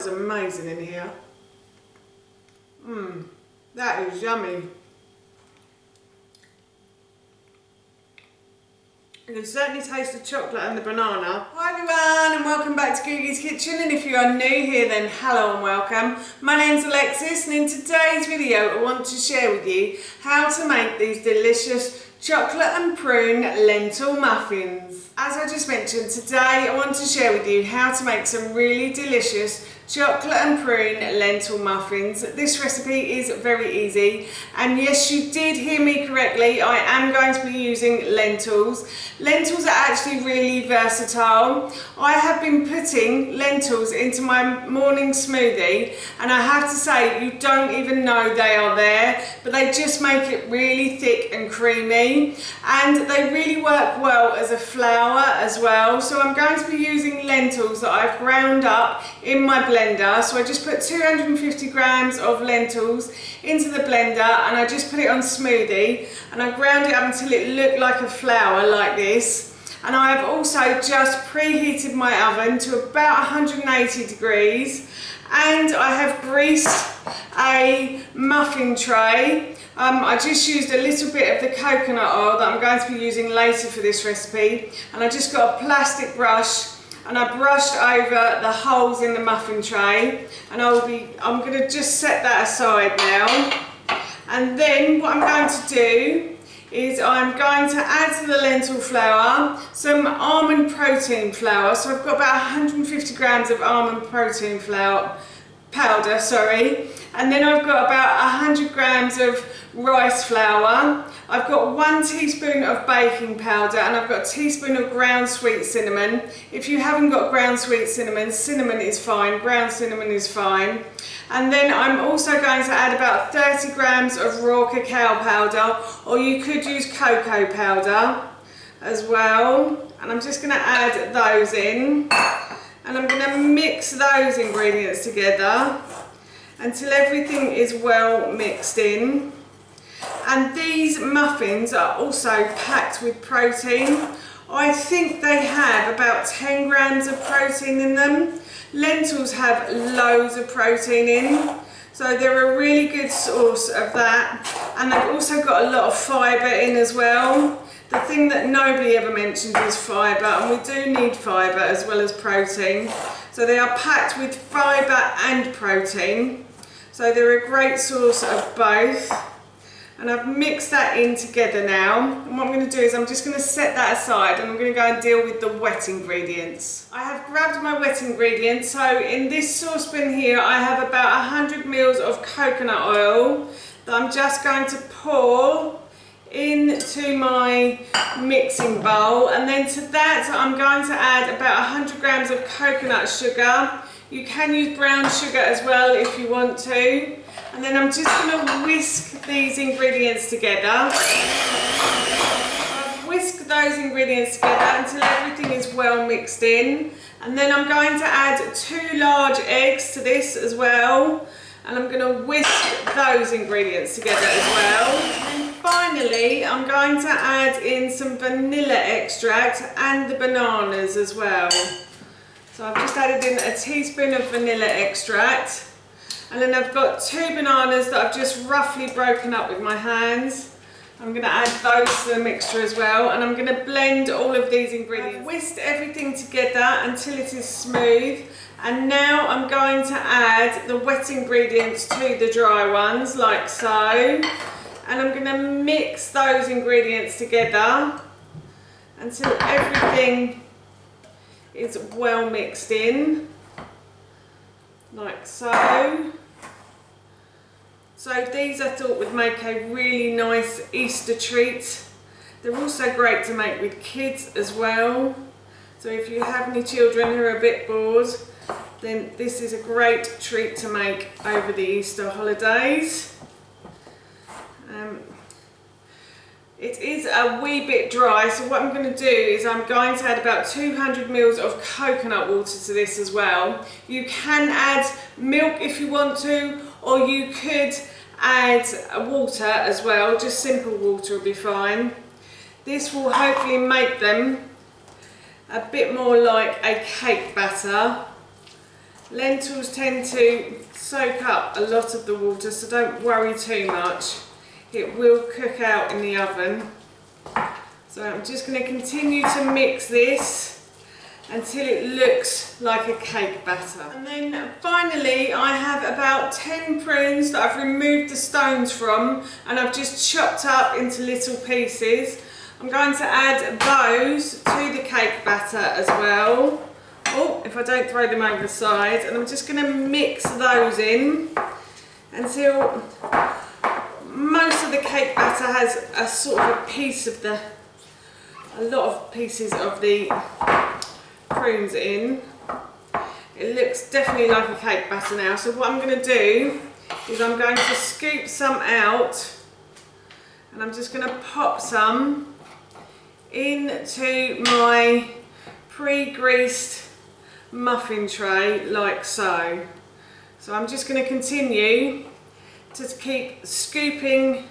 It's amazing in here. That is yummy. You can certainly taste the chocolate and the banana. Hi everyone and welcome back to Googie's Kitchen, and if you are new here then hello and welcome. My name's Alexis, and in today's video I want to share with you how to make these delicious chocolate and prune lentil muffins. As I just mentioned, today I want to share with you how to make some really delicious chocolate and prune lentil muffins. This recipe is very easy, and yes, you did hear me correctly, I am going to be using lentils. Lentils are actually really versatile. I have been putting lentils into my morning smoothie, and I have to say, you don't even know they are there, but they just make it really thick and creamy, and they really work well as a flour as well. So I'm going to be using lentils that I've ground up in my blender. So I just put 250 grams of lentils into the blender, and I just put it on smoothie, and I ground it up until it looked like a flour like this. And I have also just preheated my oven to about 180 degrees, and I have greased a muffin tray. I just used a little bit of the coconut oil that I'm going to be using later for this recipe, and I just got a plastic brush and I brushed over the holes in the muffin tray, and I'm going to just set that aside now. And then what I'm going to do is I'm going to add to the lentil flour some almond protein flour. So I've got about 150 grams of almond protein flour powder, and then I've got about 100 grams of rice flour. I've got 1 teaspoon of baking powder, and I've got a teaspoon of ground sweet cinnamon. If you haven't got ground sweet cinnamon, cinnamon is fine, ground cinnamon is fine. And then I'm also going to add about 30 grams of raw cacao powder, or you could use cocoa powder as well. And I'm just going to add those in, and I'm going to mix those ingredients together until everything is well mixed in. And these muffins are also packed with protein. I think they have about 10 grams of protein in them. Lentils have loads of protein in, so they're a really good source of that. And they've also got a lot of fibre in as well. The thing that nobody ever mentions is fibre, and we do need fibre as well as protein. So they are packed with fibre and protein, so they're a great source of both. And I've mixed that in together now, and what I'm going to do is I'm just going to set that aside, and I'm going to go and deal with the wet ingredients. I have grabbed my wet ingredients. So in this saucepan here I have about 100 mils of coconut oil that I'm just going to pour into my mixing bowl, and then to that I'm going to add about 100 grams of coconut sugar. You can use brown sugar as well if you want to. And then I'm just going to whisk these ingredients together. I've whisked those ingredients together until everything is well mixed in. And then I'm going to add 2 large eggs to this as well. And I'm going to whisk those ingredients together as well. And finally, I'm going to add in some vanilla extract and the bananas as well. So I've just added in a teaspoon of vanilla extract. And then I've got 2 bananas that I've just roughly broken up with my hands. I'm going to add those to the mixture as well, and I'm going to blend all of these ingredients. I've whisked everything together until it is smooth, and now I'm going to add the wet ingredients to the dry ones, like so. And I'm going to mix those ingredients together until everything is well mixed in, like so. So these I thought would make a really nice Easter treat. They're also great to make with kids as well. So if you have any children who are a bit bored, then this is a great treat to make over the Easter holidays. It is a wee bit dry, so what I'm going to do is I'm going to add about 200 mils of coconut water to this as well. You can add milk if you want to, or you could add water as well, just simple water will be fine. This will hopefully make them a bit more like a cake batter, Lentils tend to soak up a lot of the water, so don't worry too much. It will cook out in the oven. So I'm just going to continue to mix this until it looks like a cake batter. And then finally I have about 10 prunes that I've removed the stones from and I've just chopped up into little pieces. I'm going to add those to the cake batter as well. Oh, if I don't throw them over the side. And I'm just going to mix those in until most of the cake batter has a sort of a piece of a lot of pieces of the prunes in. It looks definitely like a cake batter now. So what I'm going to do is I'm going to scoop some out and I'm just going to pop some into my pre-greased muffin tray like so. So I'm just going to continue to keep scooping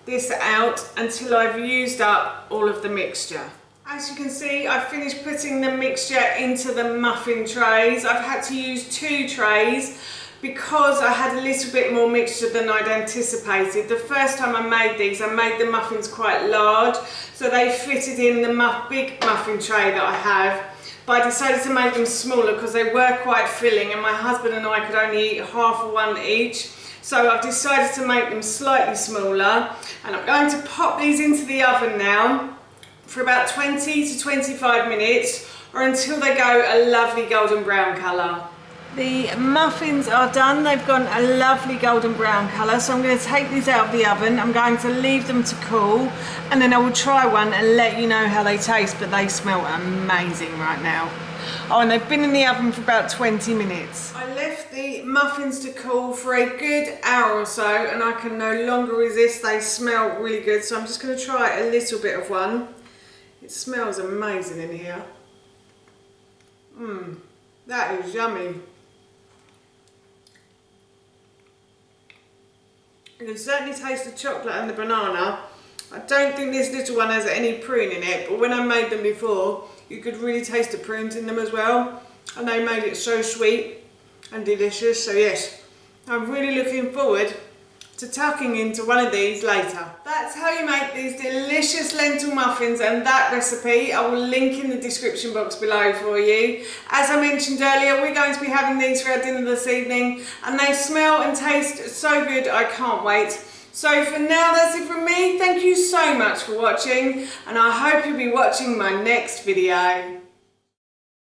this out until I've used up all of the mixture. As you can see, I've finished putting the mixture into the muffin trays. I've had to use 2 trays because I had a little bit more mixture than I'd anticipated. The first time I made these, I made the muffins quite large, so they fitted in the big muffin tray that I have. But I decided to make them smaller because they were quite filling and my husband and I could only eat half of one each. So I've decided to make them slightly smaller and I'm going to pop these into the oven now for about 20 to 25 minutes or until they go a lovely golden brown colour. The muffins are done, they've gone a lovely golden brown colour, so I'm going to take these out of the oven. I'm going to leave them to cool and then I will try one and let you know how they taste, but they smell amazing right now. Oh, and they've been in the oven for about 20 minutes. I left the muffins to cool for a good hour or so and I can no longer resist. They smell really good, so I'm just going to try a little bit of one. It smells amazing in here. That is yummy. You can certainly taste the chocolate and the banana. I don't think this little one has any prune in it, but when I made them before, you could really taste the prunes in them as well. And they made it so sweet and delicious. So yes, I'm really looking forward to tucking into one of these later. That's how you make these delicious lentil muffins, and that recipe I will link in the description box below for you. As I mentioned earlier, we're going to be having these for our dinner this evening and they smell and taste so good, I can't wait. So for now, that's it from me. Thank you so much for watching and I hope you'll be watching my next video.